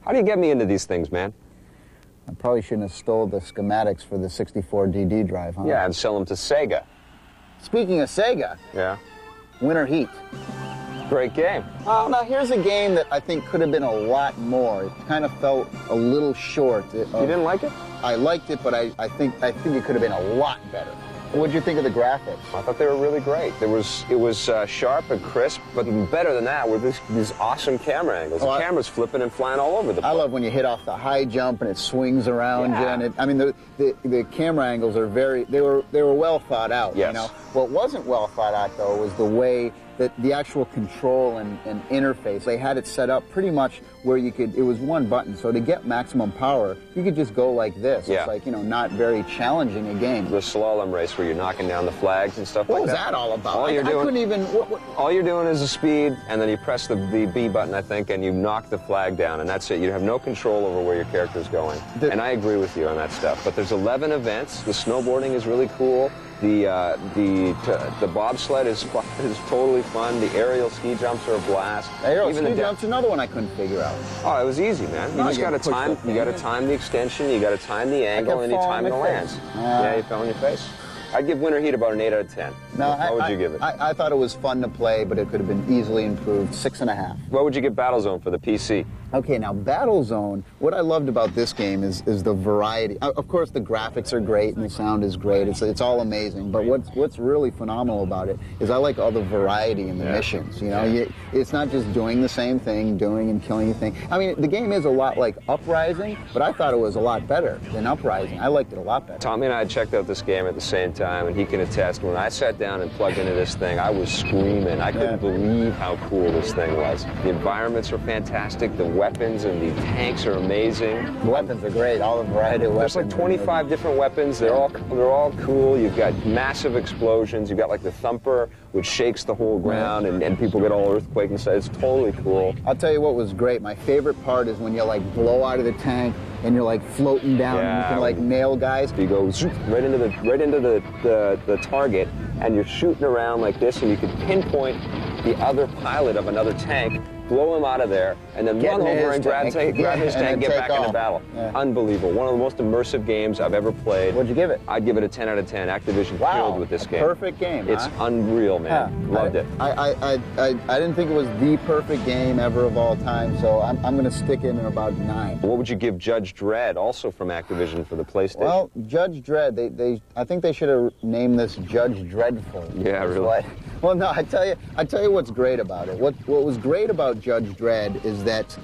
How do you get me into these things, man? I probably shouldn't have stole the schematics for the 64 DD drive, huh? Yeah, I'd sell them to Sega. Speaking of Sega, Yeah. Winter Heat. Great game. Oh, now here's a game that I think could have been a lot more. It kind of felt a little short. You didn't like it? I liked it, but I think it could have been a lot better. What'd you think of the graphics? I thought they were really great. It was sharp and crisp, but better than that were these awesome camera angles. The camera's flipping and flying all over the place. I love when you hit off the high jump and it swings around you. And I mean, the camera angles are they were well thought out. Yes. You know? What wasn't well thought out though was the way that the actual control and interface. They had it set up pretty much where it was one button. So to get maximum power, you could just go like this. Yeah. It's like, not very challenging a game. The slalom race where you're knocking down the flags and stuff What like that. was that all about? All you're doing, I couldn't even... All you're doing is the speed, and then you press the B button, I think, and you knock the flag down, and that's it. You have no control over where your character's going. And I agree with you on that stuff. But there's 11 events. The snowboarding is really cool. The bobsled is totally fun. The aerial ski jumps are a blast. Aerial ski jumps, another one I couldn't figure out. Oh, it was easy, man. You just got to time. You got to time the extension. You got to time the angle, and you time the lands. Yeah, you fell on your face. I'd give Winter Heat about an 8 out of 10. No, what would you give it? I thought it was fun to play, but it could have been easily improved. 6.5. What would you give BattleZone for the PC? Okay, now BattleZone, what I loved about this game is the variety. Of course, the graphics are great and the sound is great. It's all amazing. But what's really phenomenal about it is I like all the variety in the missions. It's not just doing the same thing, doing and killing the thing. I mean, the game is a lot like Uprising, but I thought it was a lot better than Uprising. I liked it a lot better. Tommy and I checked out this game at the same time, and he can attest. When I sat down and plugged into this thing, I was screaming. I couldn't believe how cool this thing was. The environments are fantastic. The weapons and the tanks are amazing. The weapons are great. All the variety of weapons. There's like 25 different weapons. They're all cool. You've got massive explosions. You've got like the thumper, which shakes the whole ground, and people get all earthquake and stuff. It's totally cool. I'll tell you what was great. My favorite part is when you like blow out of the tank and you're like floating down and you can like nail guys. You go right into the target, and you're shooting around like this, and you can pinpoint the other pilot of another tank, blow him out of there, and then run over and grab his tank, get back into battle. Yeah. Unbelievable. One of the most immersive games I've ever played. What'd you give it? I'd give it a 10 out of 10. Activision killed with this game. Perfect game. It's unreal, man. Loved it. I didn't think it was the perfect game ever of all time, so I'm going to stick it in about 9. What would you give Judge Dredd, also from Activision, for the PlayStation? Well, Judge Dredd, I think they should have named this Judge Dreadful. Yeah, really. Well, no, I tell you what's great about it. What was great about Judge Dredd is that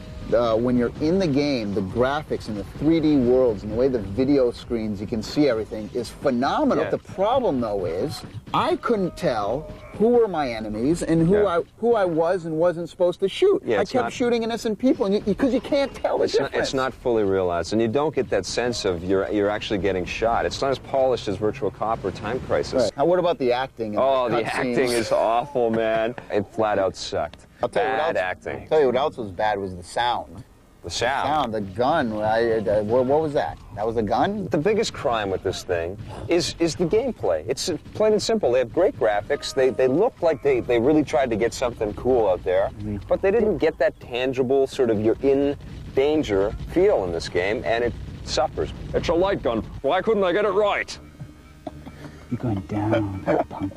when you're in the game, the graphics and the 3D worlds and the way the video screens, you can see everything, is phenomenal. Yeah. The problem, though, is I couldn't tell who were my enemies and who I was and wasn't supposed to shoot. Yeah, I kept shooting innocent people because you can't tell the difference. It's not fully realized, and you don't get that sense of you're actually getting shot. It's not as polished as Virtual Cop or Time Crisis. Right. Now, what about the acting? Oh, the acting is awful, man. It flat out sucked. Bad acting. I'll tell you what else was bad was the sound. The sound? The gun. What was that? That was a gun? The biggest crime with this thing is the gameplay. It's plain and simple. They have great graphics. They look like they really tried to get something cool out there, but they didn't get that tangible sort of you're in danger feel in this game, and it suffers. It's a light gun. Why couldn't I get it right? You're going down, punk.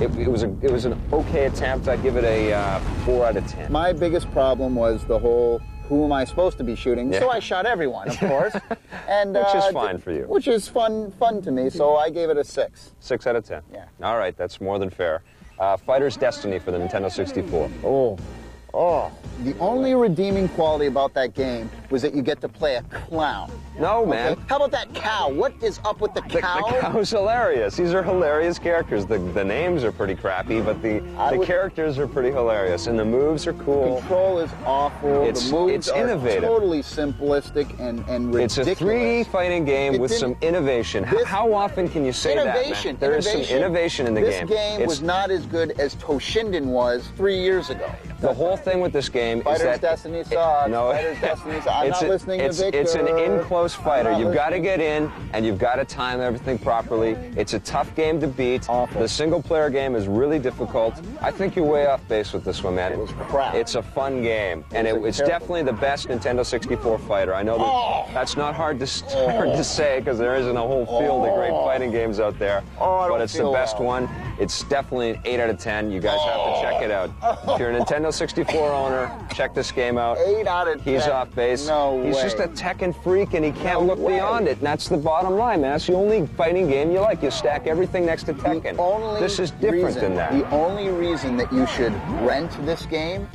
It was an okay attempt. I'd give it a 4 out of 10. My biggest problem was the whole who am I supposed to be shooting? Yeah. So I shot everyone, of course. And which is fine for you. Which is fun to me, so I gave it a 6. 6 out of 10. Yeah. All right, that's more than fair. Fighter's Destiny for the Nintendo 64. Oh, the only redeeming quality about that game was that you get to play a clown. No, man. How about that cow? What is up with the cow? The cow's hilarious. These are hilarious characters. The names are pretty crappy, but the characters are pretty hilarious, and the moves are cool. The control is awful. The moves are innovative. Totally simplistic and ridiculous. It's a 3D fighting game with some innovation. How often can you say that, man? There is some innovation in the game. This game was not as good as Toshinden was 3 years ago. The whole thing with this game is Fighter's that Destiny sucks. no, Fighter's Destiny sucks. I'm not listening to Victor. It's an in-close fighter. You've got to listening. get in, and you've got to time everything properly. It's a tough game to beat. Awful. The single-player game is really difficult. I think you're way off base with this one, man. It was crap. It's a fun game, and it's terrible. definitely the best Nintendo 64 fighter. I know that's not hard to say because there isn't a whole field of great fighting games out there, but it's the best one. It's definitely an 8 out of 10. You guys have to check it out. If you're a Nintendo 64 owner, check this game out. 8 out of 10. He's off base. No He's way. just a Tekken freak, and he can't No look way. beyond it. And that's the bottom line, man. That's the only fighting game you like. You stack everything next to Tekken. This is different than that. The only reason that you should rent this game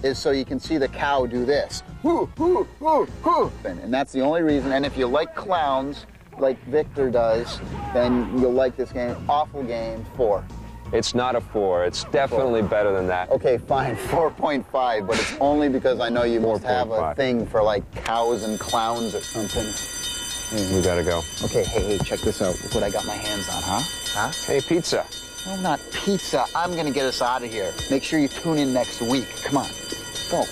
is so you can see the cow do this. Whoo, whoo, whoo, whoo. And that's the only reason. And if you like clowns, like Victor does, then you'll like this game. Awful game. 4. It's not a 4. It's definitely better than that. Okay, fine, 4.5, but it's only because I know you must have a 4.5. thing for like cows and clowns or something. We gotta go. Okay, hey, check this out. Look what I got my hands on, huh? Huh? Hey, pizza. No, not pizza. I'm gonna get us out of here. Make sure you tune in next week. Come on, go.